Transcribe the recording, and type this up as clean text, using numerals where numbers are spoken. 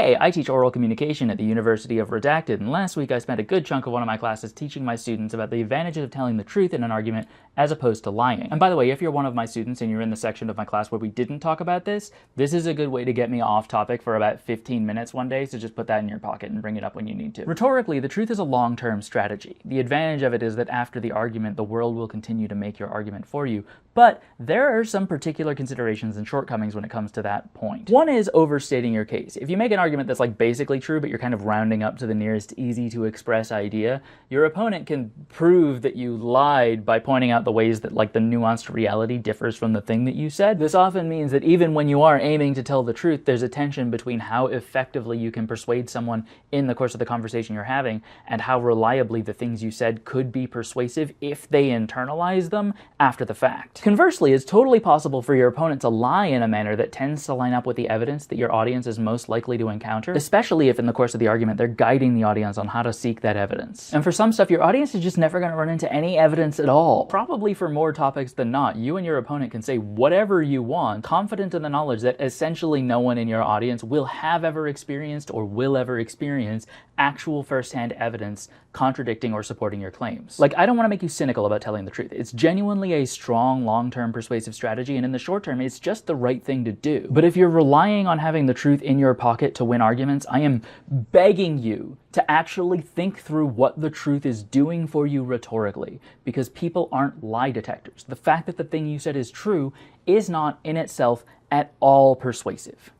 Hey, I teach oral communication at the University of Redacted, and last week I spent a good chunk of one of my classes teaching my students about the advantages of telling the truth in an argument as opposed to lying. And by the way, if you're one of my students and you're in the section of my class where we didn't talk about this is a good way to get me off topic for about 15 minutes one day, so just put that in your pocket and bring it up when you need to. Rhetorically, the truth is a long-term strategy. The advantage of it is that after the argument, the world will continue to make your argument for you, but there are some particular considerations and shortcomings when it comes to that point. One is overstating your case. If you make an argument that's like basically true, but you're kind of rounding up to the nearest easy to express idea, your opponent can prove that you lied by pointing out the ways that like the nuanced reality differs from the thing that you said. This often means that even when you are aiming to tell the truth, there's a tension between how effectively you can persuade someone in the course of the conversation you're having and how reliably the things you said could be persuasive if they internalize them after the fact. Conversely, it's totally possible for your opponent to lie in a manner that tends to line up with the evidence that your audience is most likely to encounter, especially if in the course of the argument they're guiding the audience on how to seek that evidence. And for some stuff, your audience is just never going to run into any evidence at all. Probably for more topics than not, you and your opponent can say whatever you want, confident in the knowledge that essentially no one in your audience will have ever experienced or will ever experience actual first-hand evidence contradicting or supporting your claims. Like, I don't want to make you cynical about telling the truth. It's genuinely a strong, long-term persuasive strategy, and in the short term, it's just the right thing to do. But if you're relying on having the truth in your pocket to win arguments, I am begging you to actually think through what the truth is doing for you rhetorically, because people aren't lie detectors. The fact that the thing you said is true is not in itself at all persuasive.